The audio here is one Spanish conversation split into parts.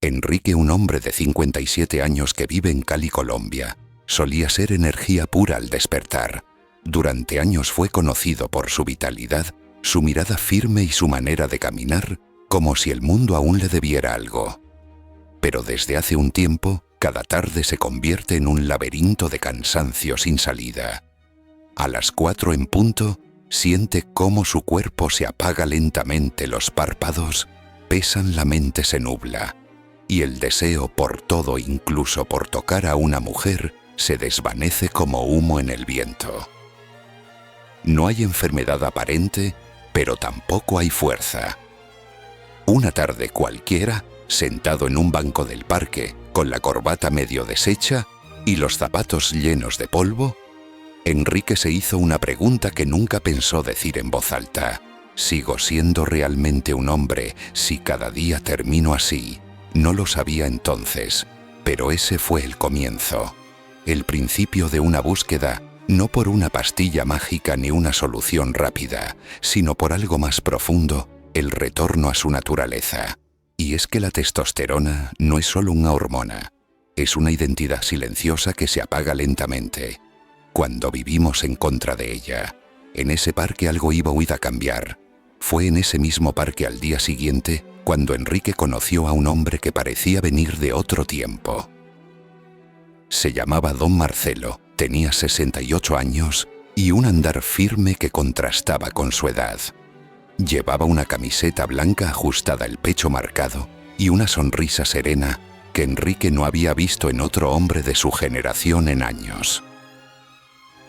Enrique, un hombre de 57 años que vive en Cali, Colombia, solía ser energía pura al despertar. Durante años fue conocido por su vitalidad, su mirada firme y su manera de caminar, como si el mundo aún le debiera algo. Pero desde hace un tiempo, cada tarde se convierte en un laberinto de cansancio sin salida. A las 4 en punto, siente cómo su cuerpo se apaga lentamente, los párpados pesan, la mente se nubla, y el deseo por todo, incluso por tocar a una mujer, se desvanece como humo en el viento. No hay enfermedad aparente, pero tampoco hay fuerza. Una tarde cualquiera, sentado en un banco del parque, con la corbata medio deshecha y los zapatos llenos de polvo, Enrique se hizo una pregunta que nunca pensó decir en voz alta. ¿Sigo siendo realmente un hombre si cada día termino así? No lo sabía entonces, pero ese fue el comienzo, el principio de una búsqueda, no por una pastilla mágica ni una solución rápida, sino por algo más profundo, el retorno a su naturaleza. Y es que la testosterona no es solo una hormona, es una identidad silenciosa que se apaga lentamente cuando vivimos en contra de ella. En ese parque algo iba a cambiar. Fue en ese mismo parque al día siguiente cuando Enrique conoció a un hombre que parecía venir de otro tiempo. Se llamaba Don Marcelo, tenía 68 años y un andar firme que contrastaba con su edad. Llevaba una camiseta blanca ajustada, el pecho marcado y una sonrisa serena que Enrique no había visto en otro hombre de su generación en años.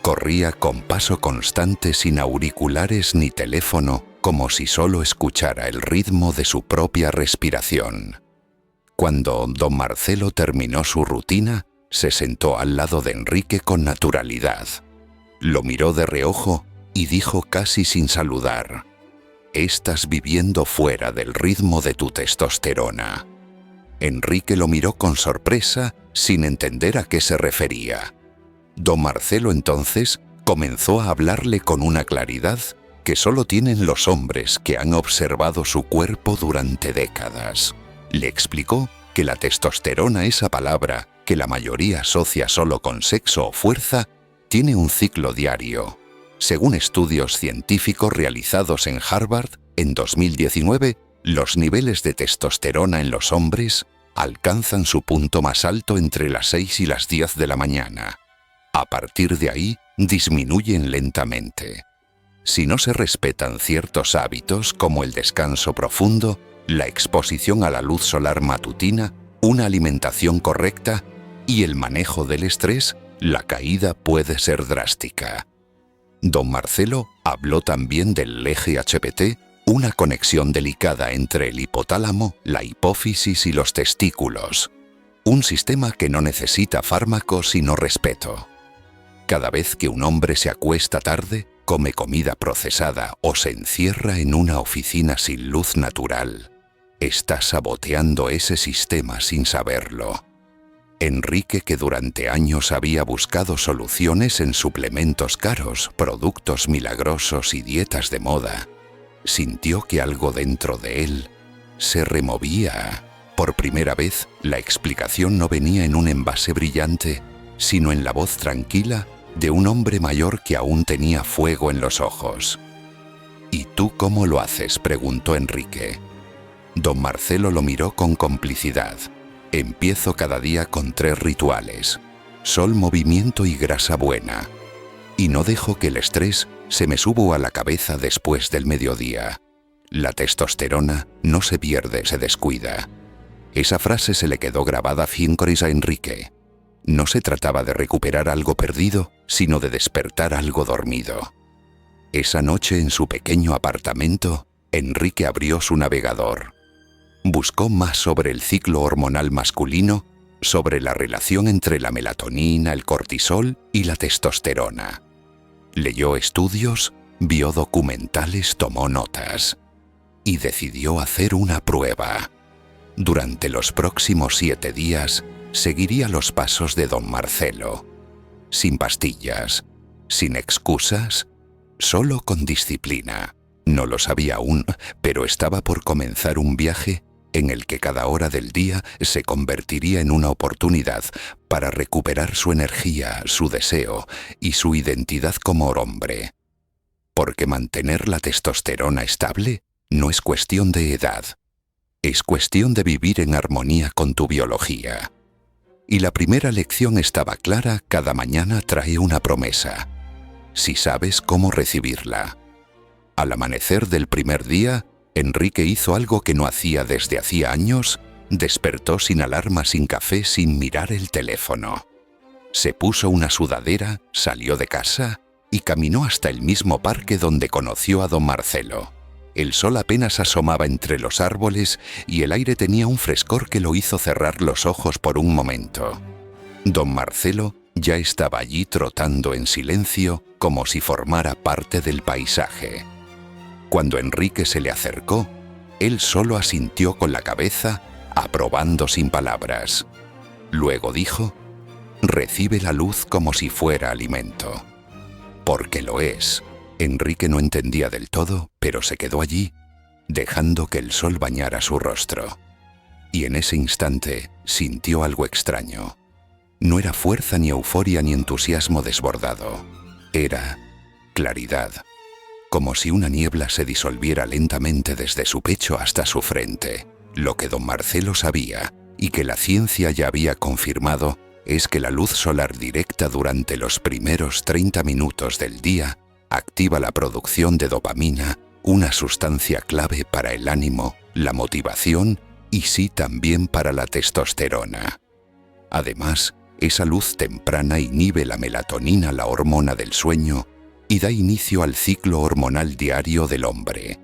Corría con paso constante, sin auriculares ni teléfono, como si solo escuchara el ritmo de su propia respiración. Cuando don Marcelo terminó su rutina, se sentó al lado de Enrique con naturalidad. Lo miró de reojo y dijo casi sin saludar: «Estás viviendo fuera del ritmo de tu testosterona». Enrique lo miró con sorpresa, sin entender a qué se refería. Don Marcelo entonces comenzó a hablarle con una claridad que solo tienen los hombres que han observado su cuerpo durante décadas. Le explicó que la testosterona, esa palabra que la mayoría asocia solo con sexo o fuerza, tiene un ciclo diario. Según estudios científicos realizados en Harvard, en 2019, los niveles de testosterona en los hombres alcanzan su punto más alto entre las 6 y las 10 de la mañana. A partir de ahí, disminuyen lentamente. Si no se respetan ciertos hábitos como el descanso profundo, la exposición a la luz solar matutina, una alimentación correcta y el manejo del estrés, la caída puede ser drástica. Don Marcelo habló también del eje HPT, una conexión delicada entre el hipotálamo, la hipófisis y los testículos. Un sistema que no necesita fármacos sino respeto. Cada vez que un hombre se acuesta tarde, come comida procesada o se encierra en una oficina sin luz natural, está saboteando ese sistema sin saberlo. Enrique, que durante años había buscado soluciones en suplementos caros, productos milagrosos y dietas de moda, sintió que algo dentro de él se removía. Por primera vez, la explicación no venía en un envase brillante, sino en la voz tranquila de un hombre mayor que aún tenía fuego en los ojos. «¿Y tú cómo lo haces?», preguntó Enrique. Don Marcelo lo miró con complicidad. «Empiezo cada día con 3 rituales: sol, movimiento y grasa buena. Y no dejo que el estrés se me suba a la cabeza después del mediodía. La testosterona no se pierde, se descuida». Esa frase se le quedó grabada a Enrique. No se trataba de recuperar algo perdido, sino de despertar algo dormido. Esa noche, en su pequeño apartamento, Enrique abrió su navegador. Buscó más sobre el ciclo hormonal masculino, sobre la relación entre la melatonina, el cortisol y la testosterona. Leyó estudios, vio documentales, tomó notas y decidió hacer una prueba. Durante los próximos 7 días, seguiría los pasos de don Marcelo, sin pastillas, sin excusas, solo con disciplina. No lo sabía aún, pero estaba por comenzar un viaje en el que cada hora del día se convertiría en una oportunidad para recuperar su energía, su deseo y su identidad como hombre. Porque mantener la testosterona estable no es cuestión de edad, es cuestión de vivir en armonía con tu biología. Y la primera lección estaba clara: cada mañana trae una promesa, si sabes cómo recibirla. Al amanecer del primer día, Enrique hizo algo que no hacía desde hacía años: despertó sin alarma, sin café, sin mirar el teléfono. Se puso una sudadera, salió de casa y caminó hasta el mismo parque donde conoció a don Marcelo. El sol apenas asomaba entre los árboles y el aire tenía un frescor que lo hizo cerrar los ojos por un momento. Don Marcelo ya estaba allí trotando en silencio, como si formara parte del paisaje. Cuando Enrique se le acercó, él solo asintió con la cabeza, aprobando sin palabras. Luego dijo: «Recibe la luz como si fuera alimento». Porque lo es. Enrique no entendía del todo, pero se quedó allí, dejando que el sol bañara su rostro. Y en ese instante sintió algo extraño. No era fuerza, ni euforia, ni entusiasmo desbordado. Era claridad. Como si una niebla se disolviera lentamente desde su pecho hasta su frente. Lo que don Marcelo sabía, y que la ciencia ya había confirmado, es que la luz solar directa durante los primeros 30 minutos del día activa la producción de dopamina, una sustancia clave para el ánimo, la motivación y sí también para la testosterona. Además, esa luz temprana inhibe la melatonina, la hormona del sueño, y da inicio al ciclo hormonal diario del hombre.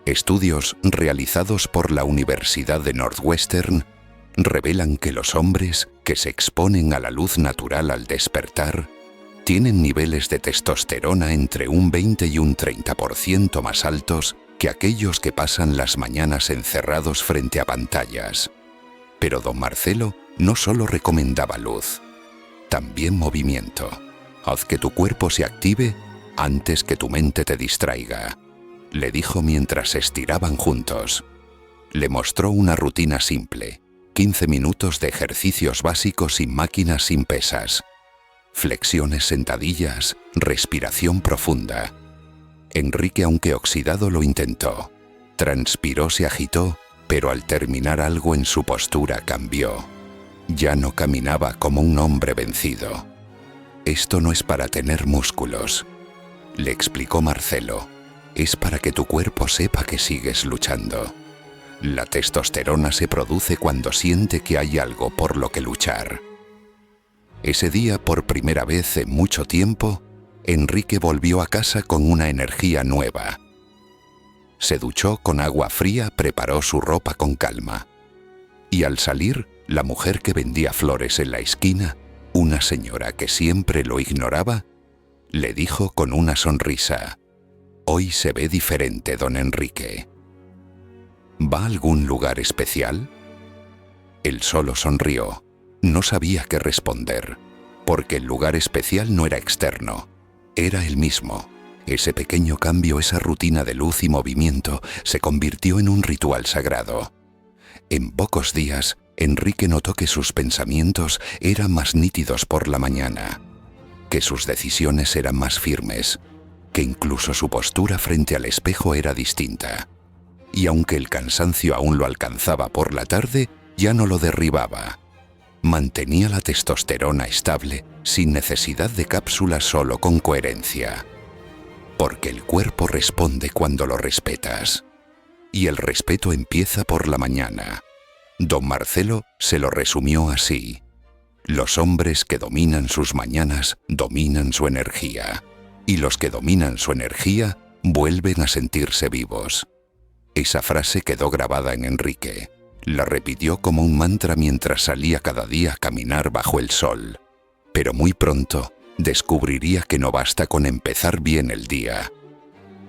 Estudios realizados por la Universidad de Northwestern revelan que los hombres que se exponen a la luz natural al despertar tienen niveles de testosterona entre un 20 y un 30% más altos que aquellos que pasan las mañanas encerrados frente a pantallas. Pero don Marcelo no solo recomendaba luz, también movimiento. Haz que tu cuerpo se active antes que tu mente te distraiga, le dijo mientras se estiraban juntos. Le mostró una rutina simple: 15 minutos de ejercicios básicos sin máquinas, sin pesas. Flexiones, sentadillas, respiración profunda. Enrique, aunque oxidado, lo intentó. Transpiró, se agitó, pero al terminar algo en su postura cambió. Ya no caminaba como un hombre vencido. Esto no es para tener músculos, le explicó Marcelo. Es para que tu cuerpo sepa que sigues luchando. La testosterona se produce cuando siente que hay algo por lo que luchar. Ese día, por primera vez en mucho tiempo, Enrique volvió a casa con una energía nueva. Se duchó con agua fría, preparó su ropa con calma. Y al salir, la mujer que vendía flores en la esquina, una señora que siempre lo ignoraba, le dijo con una sonrisa: «Hoy se ve diferente, don Enrique». ¿Va a algún lugar especial? Él solo sonrió. No sabía qué responder, porque el lugar especial no era externo, era él mismo. Ese pequeño cambio, esa rutina de luz y movimiento, se convirtió en un ritual sagrado. En pocos días, Enrique notó que sus pensamientos eran más nítidos por la mañana, que sus decisiones eran más firmes, que incluso su postura frente al espejo era distinta. Y aunque el cansancio aún lo alcanzaba por la tarde, ya no lo derribaba. Mantenía la testosterona estable, sin necesidad de cápsulas, solo con coherencia. Porque el cuerpo responde cuando lo respetas. Y el respeto empieza por la mañana. Don Marcelo se lo resumió así: los hombres que dominan sus mañanas dominan su energía. Y los que dominan su energía vuelven a sentirse vivos. Esa frase quedó grabada en Enrique. La repitió como un mantra mientras salía cada día a caminar bajo el sol. Pero muy pronto descubriría que no basta con empezar bien el día.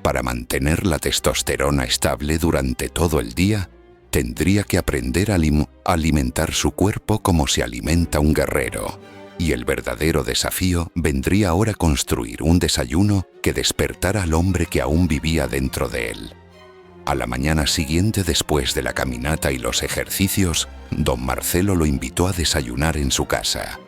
Para mantener la testosterona estable durante todo el día, tendría que aprender a alimentar su cuerpo como se alimenta un guerrero. Y el verdadero desafío vendría ahora: construir un desayuno que despertara al hombre que aún vivía dentro de él. A la mañana siguiente, después de la caminata y los ejercicios, don Marcelo lo invitó a desayunar en su casa.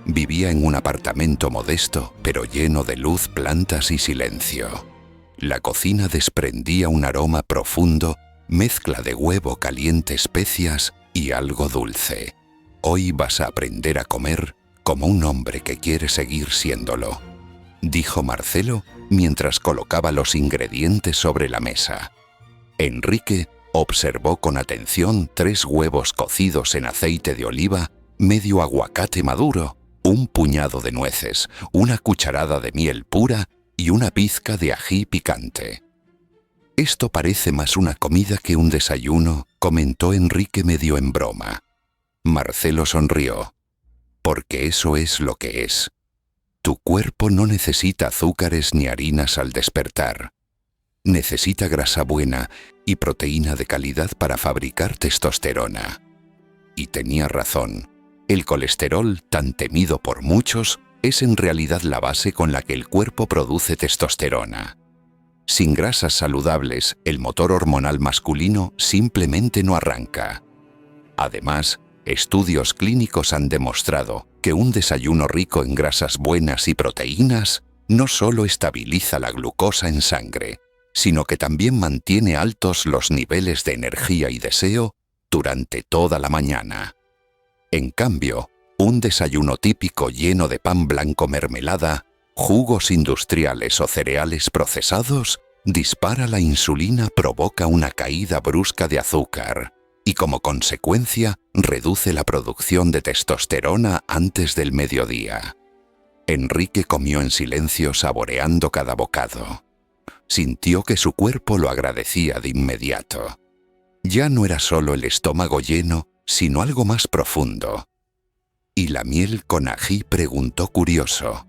Vivía en un apartamento modesto, pero lleno de luz, plantas y silencio. La cocina desprendía un aroma profundo, mezcla de huevo caliente, especias y algo dulce. Hoy vas a aprender a comer como un hombre que quiere seguir siéndolo, dijo Marcelo mientras colocaba los ingredientes sobre la mesa. Enrique observó con atención 3 huevos cocidos en aceite de oliva, medio aguacate maduro, un puñado de nueces, una cucharada de miel pura y una pizca de ají picante. «Esto parece más una comida que un desayuno», comentó Enrique medio en broma. Marcelo sonrió. «Porque eso es lo que es. Tu cuerpo no necesita azúcares ni harinas al despertar. Necesita grasa buena y proteína de calidad para fabricar testosterona». Y tenía razón. El colesterol, tan temido por muchos, es en realidad la base con la que el cuerpo produce testosterona. Sin grasas saludables, el motor hormonal masculino simplemente no arranca. Además, estudios clínicos han demostrado que un desayuno rico en grasas buenas y proteínas no solo estabiliza la glucosa en sangre, sino que también mantiene altos los niveles de energía y deseo durante toda la mañana. En cambio, un desayuno típico lleno de pan blanco, mermelada, jugos industriales o cereales procesados dispara la insulina, provoca una caída brusca de azúcar y como consecuencia reduce la producción de testosterona antes del mediodía. Enrique comió en silencio, saboreando cada bocado. Sintió que su cuerpo lo agradecía de inmediato. Ya no era solo el estómago lleno, sino algo más profundo. ¿Y la miel con ají?, preguntó curioso.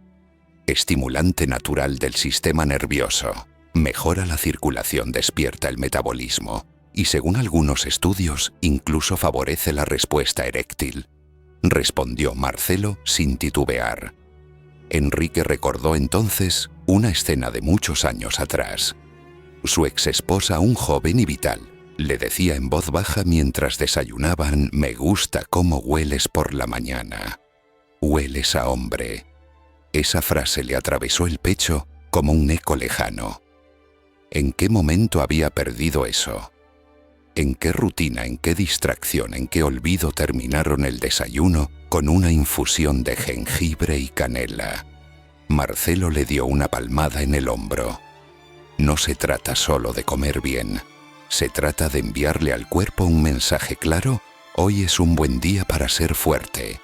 Estimulante natural del sistema nervioso. Mejora la circulación, despierta el metabolismo y, según algunos estudios, incluso favorece la respuesta eréctil, respondió Marcelo sin titubear. Enrique recordó entonces una escena de muchos años atrás. Su exesposa, aún joven y vital, le decía en voz baja mientras desayunaban: «Me gusta cómo hueles por la mañana. Hueles a hombre». Esa frase le atravesó el pecho como un eco lejano. ¿En qué momento había perdido eso? ¿En qué rutina, en qué distracción, en qué olvido terminaron el desayuno con una infusión de jengibre y canela? Marcelo le dio una palmada en el hombro. No se trata solo de comer bien. Se trata de enviarle al cuerpo un mensaje claro: hoy es un buen día para ser fuerte.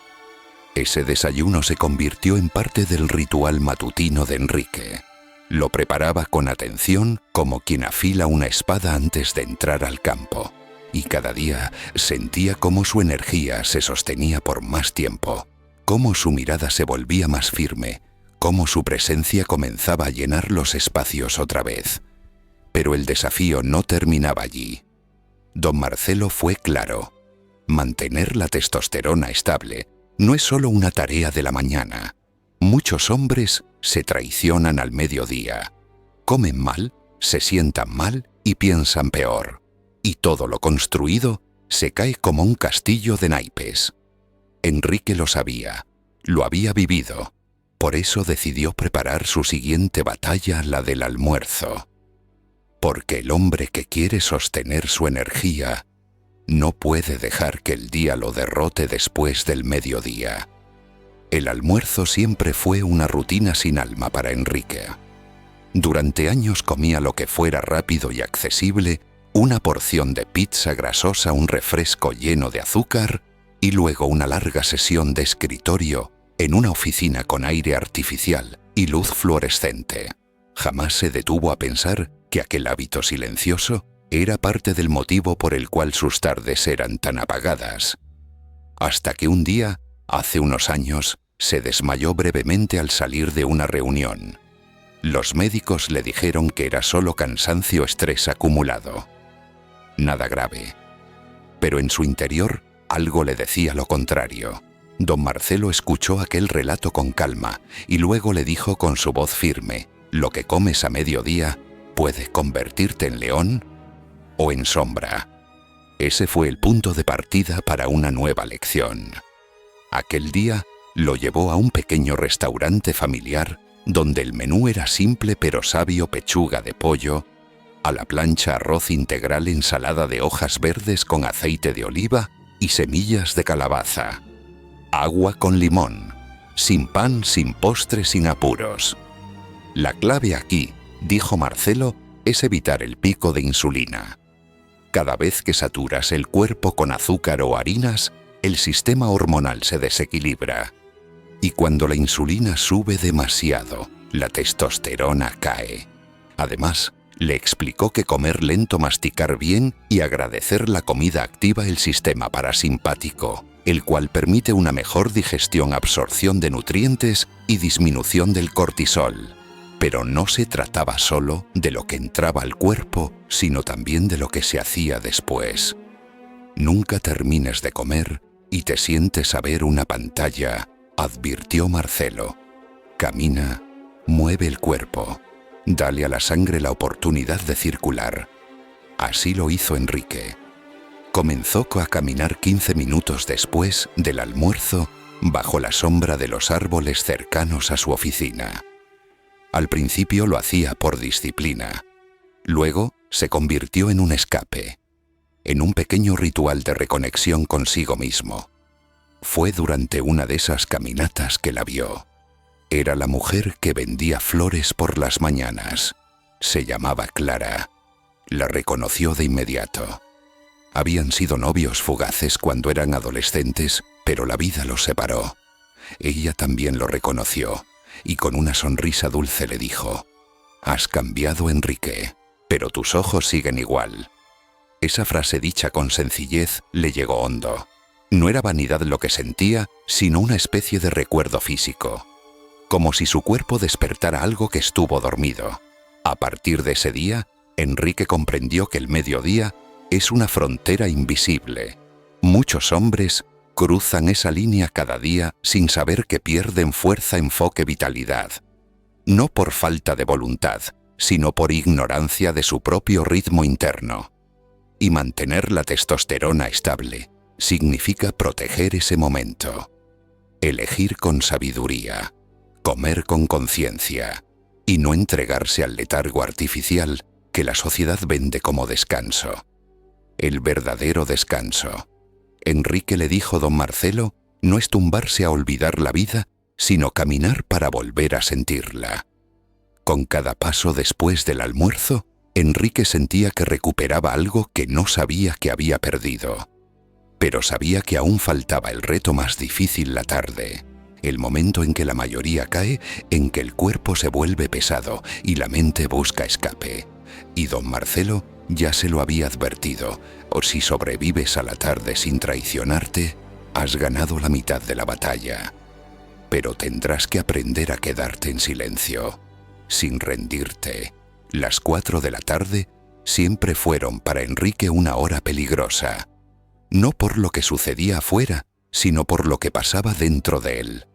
Ese desayuno se convirtió en parte del ritual matutino de Enrique. Lo preparaba con atención, como quien afila una espada antes de entrar al campo. Y cada día sentía cómo su energía se sostenía por más tiempo, cómo su mirada se volvía más firme, cómo su presencia comenzaba a llenar los espacios otra vez. Pero el desafío no terminaba allí. Don Marcelo fue claro: mantener la testosterona estable no es solo una tarea de la mañana. Muchos hombres se traicionan al mediodía. Comen mal, se sientan mal y piensan peor. Y todo lo construido se cae como un castillo de naipes. Enrique lo sabía, lo había vivido. Por eso decidió preparar su siguiente batalla, la del almuerzo. Porque el hombre que quiere sostener su energía no puede dejar que el día lo derrote después del mediodía. El almuerzo siempre fue una rutina sin alma para Enrique. Durante años comía lo que fuera rápido y accesible, una porción de pizza grasosa, un refresco lleno de azúcar y luego una larga sesión de escritorio en una oficina con aire artificial y luz fluorescente. Jamás se detuvo a pensar que aquel hábito silencioso era parte del motivo por el cual sus tardes eran tan apagadas. Hasta que un día, hace unos años, se desmayó brevemente al salir de una reunión. Los médicos le dijeron que era solo cansancio, estrés acumulado. Nada grave. Pero en su interior algo le decía lo contrario. Don Marcelo escuchó aquel relato con calma y luego le dijo con su voz firme: «Lo que comes a mediodía puede convertirte en león». o en sombra. Ese fue el punto de partida para una nueva lección. Aquel día lo llevó a un pequeño restaurante familiar donde el menú era simple pero sabio: pechuga de pollo, a la plancha arroz integral, ensalada de hojas verdes con aceite de oliva y semillas de calabaza, agua con limón, sin pan, sin postre, sin apuros. La clave aquí, dijo Marcelo, es evitar el pico de insulina. Cada vez que saturas el cuerpo con azúcar o harinas, el sistema hormonal se desequilibra. Y cuando la insulina sube demasiado, la testosterona cae. Además, le explicó que comer lento, masticar bien y agradecer la comida activa el sistema parasimpático, el cual permite una mejor digestión, absorción de nutrientes y disminución del cortisol. Pero no se trataba solo de lo que entraba al cuerpo, sino también de lo que se hacía después. Nunca termines de comer y te sientes a ver una pantalla, advirtió Marcelo. Camina, mueve el cuerpo, dale a la sangre la oportunidad de circular. Así lo hizo Enrique. Comenzó a caminar 15 minutos después del almuerzo bajo la sombra de los árboles cercanos a su oficina. Al principio lo hacía por disciplina. Luego se convirtió en un escape, en un pequeño ritual de reconexión consigo mismo. Fue durante una de esas caminatas que la vio. Era la mujer que vendía flores por las mañanas. Se llamaba Clara. La reconoció de inmediato. Habían sido novios fugaces cuando eran adolescentes, pero la vida los separó. Ella también lo reconoció, y con una sonrisa dulce le dijo: «Has cambiado, Enrique, pero tus ojos siguen igual». Esa frase dicha con sencillez le llegó hondo. No era vanidad lo que sentía, sino una especie de recuerdo físico. Como si su cuerpo despertara algo que estuvo dormido. A partir de ese día, Enrique comprendió que el mediodía es una frontera invisible. Muchos hombres cruzan esa línea cada día sin saber que pierden fuerza, enfoque, vitalidad. No por falta de voluntad, sino por ignorancia de su propio ritmo interno. Y mantener la testosterona estable significa proteger ese momento. Elegir con sabiduría, comer con conciencia y no entregarse al letargo artificial que la sociedad vende como descanso. El verdadero descanso, Enrique le dijo don Marcelo, no es tumbarse a olvidar la vida, sino caminar para volver a sentirla. Con cada paso después del almuerzo, Enrique sentía que recuperaba algo que no sabía que había perdido. Pero sabía que aún faltaba el reto más difícil: la tarde, el momento en que la mayoría cae, en que el cuerpo se vuelve pesado y la mente busca escape. Y don Marcelo ya se lo había advertido: o si sobrevives a la tarde sin traicionarte, has ganado la mitad de la batalla. Pero tendrás que aprender a quedarte en silencio, sin rendirte. Las 4 de la tarde siempre fueron para Enrique una hora peligrosa. No por lo que sucedía afuera, sino por lo que pasaba dentro de él.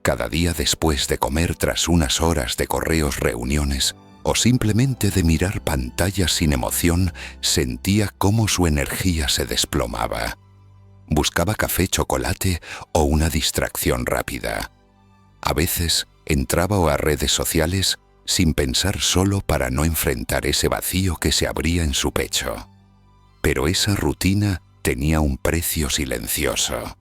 Cada día después de comer, tras unas horas de correos, reuniones, o simplemente de mirar pantallas sin emoción, sentía cómo su energía se desplomaba. Buscaba café, chocolate o una distracción rápida. A veces entraba a redes sociales sin pensar, solo para no enfrentar ese vacío que se abría en su pecho. Pero esa rutina tenía un precio silencioso.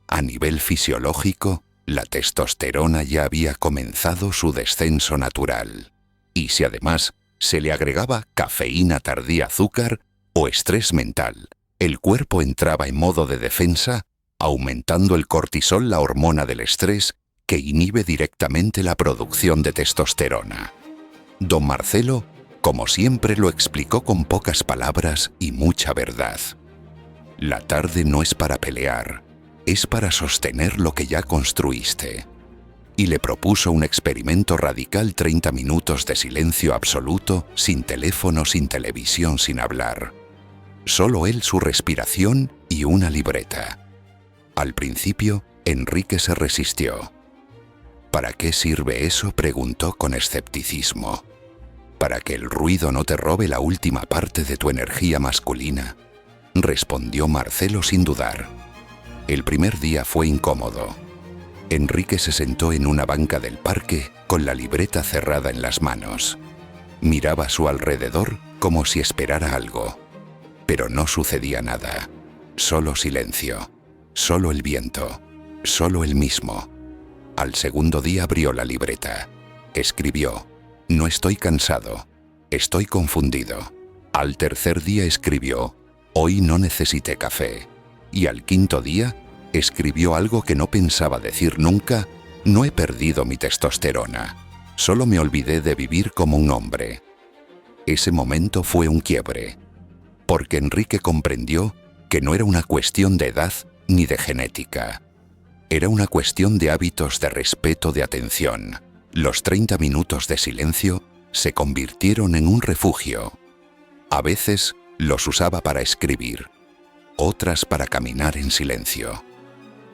A nivel fisiológico, la testosterona ya había comenzado su descenso natural. Y si además se le agregaba cafeína tardía, azúcar o estrés mental, el cuerpo entraba en modo de defensa, aumentando el cortisol, la hormona del estrés, que inhibe directamente la producción de testosterona. Don Marcelo, como siempre, lo explicó con pocas palabras y mucha verdad. La tarde no es para pelear, es para sostener lo que ya construiste. Y le propuso un experimento radical: 30 minutos de silencio absoluto, sin teléfono, sin televisión, sin hablar. Solo él, su respiración y una libreta. Al principio, Enrique se resistió. ¿Para qué sirve eso?, preguntó con escepticismo. para que el ruido no te robe la última parte de tu energía masculina, respondió Marcelo sin dudar. El primer día fue incómodo. Enrique se sentó en una banca del parque con la libreta cerrada en las manos. Miraba a su alrededor como si esperara algo. Pero no sucedía nada. Solo silencio. Solo el viento. Solo él mismo. Al segundo día abrió la libreta. Escribió: no estoy cansado. Estoy confundido. Al tercer día escribió: hoy no necesité café. Y al quinto día escribió algo que no pensaba decir nunca: no he perdido mi testosterona. Solo me olvidé de vivir como un hombre. Ese momento fue un quiebre, porque Enrique comprendió que no era una cuestión de edad ni de genética. Era una cuestión de hábitos, de respeto, de atención. Los 30 minutos de silencio se convirtieron en un refugio. A veces los usaba para escribir, otras para caminar en silencio.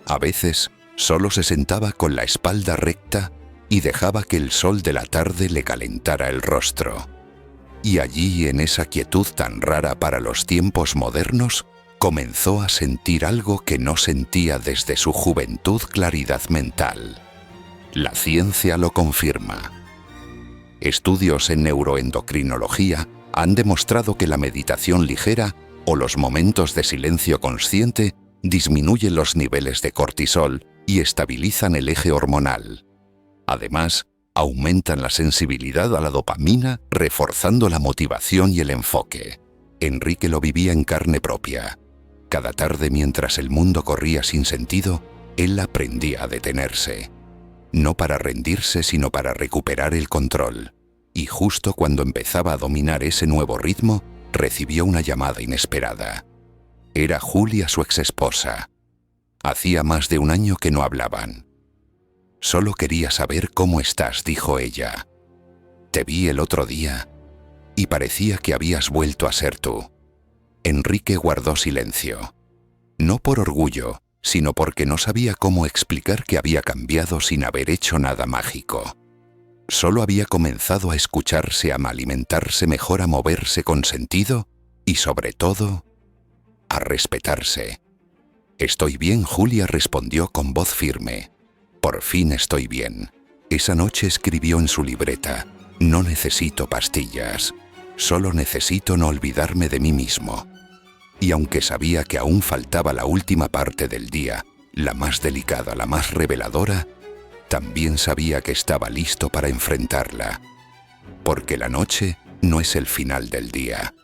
A veces solo se sentaba con la espalda recta y dejaba que el sol de la tarde le calentara el rostro. Y allí, en esa quietud tan rara para los tiempos modernos, comenzó a sentir algo que no sentía desde su juventud: claridad mental. La ciencia lo confirma. Estudios en neuroendocrinología han demostrado que la meditación ligera o los momentos de silencio consciente disminuyen los niveles de cortisol y estabilizan el eje hormonal. Además, aumentan la sensibilidad a la dopamina, reforzando la motivación y el enfoque. Enrique lo vivía en carne propia. Cada tarde, mientras el mundo corría sin sentido, él aprendía a detenerse. No para rendirse, sino para recuperar el control. Y justo cuando empezaba a dominar ese nuevo ritmo, recibió una llamada inesperada. Era Julia, su exesposa. Hacía más de un año que no hablaban. «Solo quería saber cómo estás», dijo ella. «Te vi el otro día y parecía que habías vuelto a ser tú». Enrique guardó silencio. No por orgullo, sino porque no sabía cómo explicar que había cambiado sin haber hecho nada mágico. Solo había comenzado a escucharse, a alimentarse mejor, a moverse con sentido y, sobre todo, a respetarse. «Estoy bien», Julia respondió con voz firme. «Por fin estoy bien». Esa noche escribió en su libreta: «No necesito pastillas. Solo necesito no olvidarme de mí mismo». Y aunque sabía que aún faltaba la última parte del día, la más delicada, la más reveladora, también sabía que estaba listo para enfrentarla. Porque la noche no es el final del día.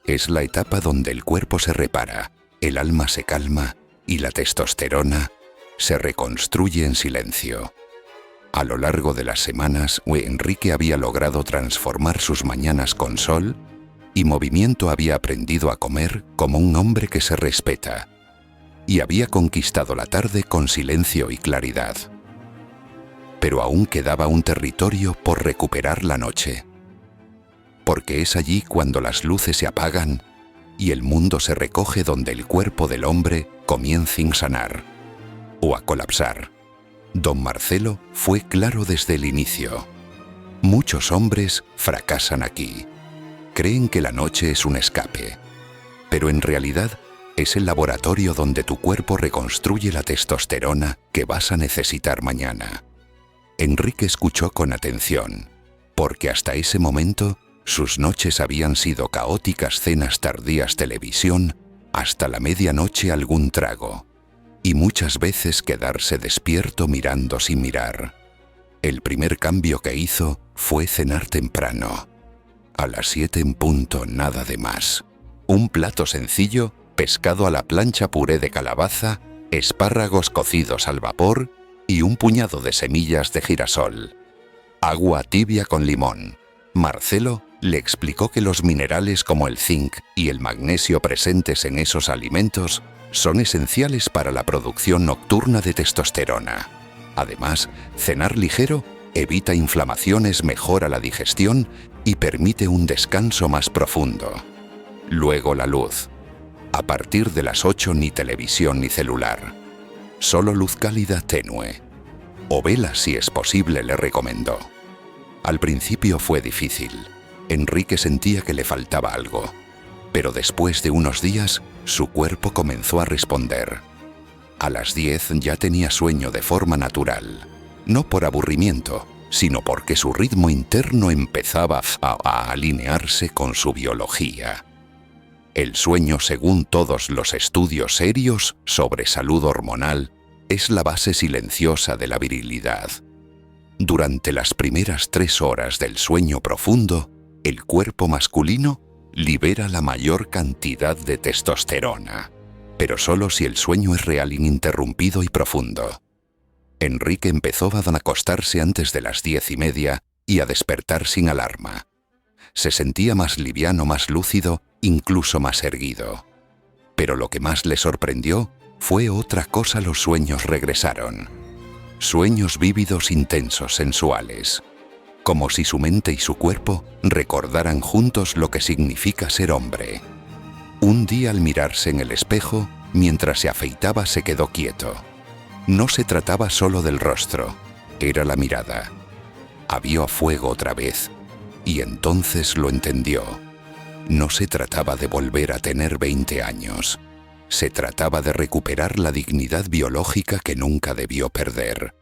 Es la etapa donde el cuerpo se repara, el alma se calma y la testosterona se reconstruye en silencio. A lo largo de las semanas, Enrique había logrado transformar sus mañanas con sol y movimiento, había aprendido a comer como un hombre que se respeta y había conquistado la tarde con silencio y claridad. Pero aún quedaba un territorio por recuperar: la noche. Porque es allí cuando las luces se apagan y el mundo se recoge, donde el cuerpo del hombre comienza a sanar o a colapsar. Don Marcelo fue claro desde el inicio. Muchos hombres fracasan aquí. Creen que la noche es un escape, pero en realidad es el laboratorio donde tu cuerpo reconstruye la testosterona que vas a necesitar mañana. Enrique escuchó con atención, porque hasta ese momento sus noches habían sido caóticas: cenas tardías, televisión, hasta la medianoche algún trago, y muchas veces quedarse despierto mirando sin mirar. El primer cambio que hizo fue cenar temprano. A las 7 en punto, nada de más. Un plato sencillo: pescado a la plancha, puré de calabaza, espárragos cocidos al vapor y un puñado de semillas de girasol. Agua tibia con limón. Marcelo le explicó que los minerales como el zinc y el magnesio presentes en esos alimentos son esenciales para la producción nocturna de testosterona. Además, cenar ligero evita inflamaciones, mejora la digestión y permite un descanso más profundo. Luego la luz. A partir de las 8 ni televisión ni celular. Solo luz cálida tenue. O vela si es posible, le recomendó. Al principio fue difícil. Enrique sentía que le faltaba algo, pero después de unos días, su cuerpo comenzó a responder. A las 10 ya tenía sueño de forma natural, no por aburrimiento, sino porque su ritmo interno empezaba a alinearse con su biología. El sueño, según todos los estudios serios sobre salud hormonal, es la base silenciosa de la virilidad. Durante las primeras 3 horas del sueño profundo, el cuerpo masculino libera la mayor cantidad de testosterona, pero solo si el sueño es real, ininterrumpido y profundo. Enrique empezó a acostarse antes de las 10:30 y a despertar sin alarma. Se sentía más liviano, más lúcido, incluso más erguido. Pero lo que más le sorprendió fue otra cosa: los sueños regresaron. Sueños vívidos, intensos, sensuales. Como si su mente y su cuerpo recordaran juntos lo que significa ser hombre. Un día, al mirarse en el espejo, mientras se afeitaba, se quedó quieto. No se trataba solo del rostro, era la mirada. Vio a fuego otra vez, y entonces lo entendió. No se trataba de volver a tener 20 años. Se trataba de recuperar la dignidad biológica que nunca debió perder.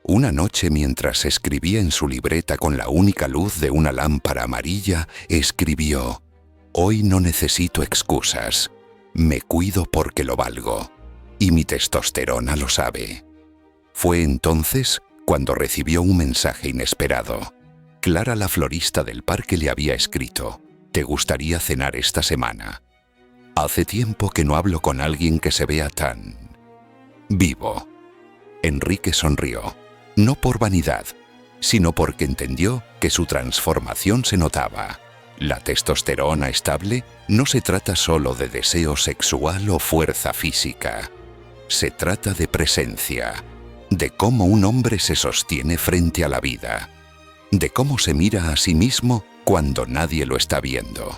Una noche, mientras escribía en su libreta con la única luz de una lámpara amarilla, escribió: «Hoy no necesito excusas. Me cuido porque lo valgo. Y mi testosterona lo sabe». Fue entonces cuando recibió un mensaje inesperado. Clara, la florista del parque, le había escrito: «¿Te gustaría cenar esta semana? Hace tiempo que no hablo con alguien que se vea tan vivo». Enrique sonrió, no por vanidad, sino porque entendió que su transformación se notaba. La testosterona estable no se trata solo de deseo sexual o fuerza física. Se trata de presencia, de cómo un hombre se sostiene frente a la vida, de cómo se mira a sí mismo cuando nadie lo está viendo.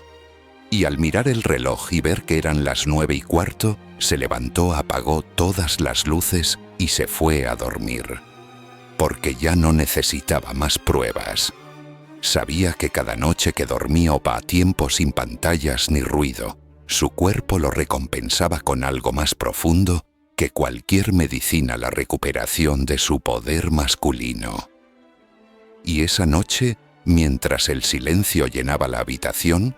Y al mirar el reloj y ver que eran las 9:15, se levantó, apagó todas las luces y se fue a dormir. Porque ya no necesitaba más pruebas. Sabía que cada noche que dormía a tiempo, sin pantallas ni ruido, su cuerpo lo recompensaba con algo más profundo que cualquier medicina: la recuperación de su poder masculino. Y esa noche, mientras el silencio llenaba la habitación,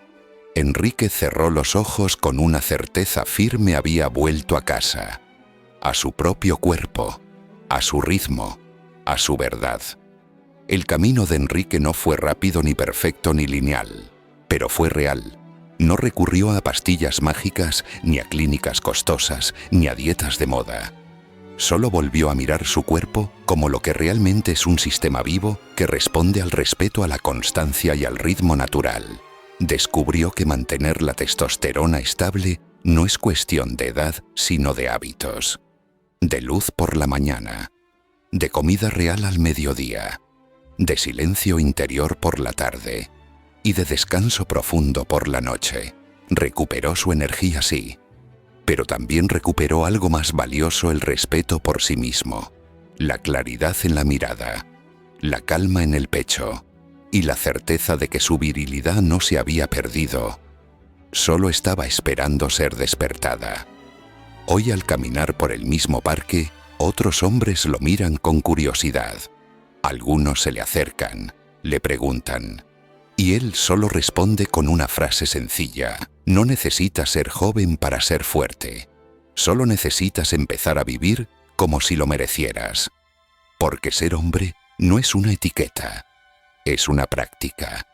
Enrique cerró los ojos con una certeza firme: había vuelto a casa, a su propio cuerpo, a su ritmo, a su verdad. El camino de Enrique no fue rápido, ni perfecto, ni lineal, pero fue real. No recurrió a pastillas mágicas, ni a clínicas costosas, ni a dietas de moda. Solo volvió a mirar su cuerpo como lo que realmente es: un sistema vivo que responde al respeto, a la constancia y al ritmo natural. Descubrió que mantener la testosterona estable no es cuestión de edad, sino de hábitos. De luz por la mañana, de comida real al mediodía, de silencio interior por la tarde y de descanso profundo por la noche. Recuperó su energía, sí, pero también recuperó algo más valioso: el respeto por sí mismo, la claridad en la mirada, la calma en el pecho y la certeza de que su virilidad no se había perdido, solo estaba esperando ser despertada. Hoy, al caminar por el mismo parque, otros hombres lo miran con curiosidad. Algunos se le acercan, le preguntan, y él solo responde con una frase sencilla: no necesitas ser joven para ser fuerte. Solo necesitas empezar a vivir como si lo merecieras. Porque ser hombre no es una etiqueta, es una práctica,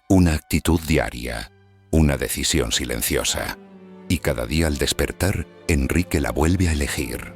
una actitud diaria, una decisión silenciosa. Y cada día, al despertar, Enrique la vuelve a elegir.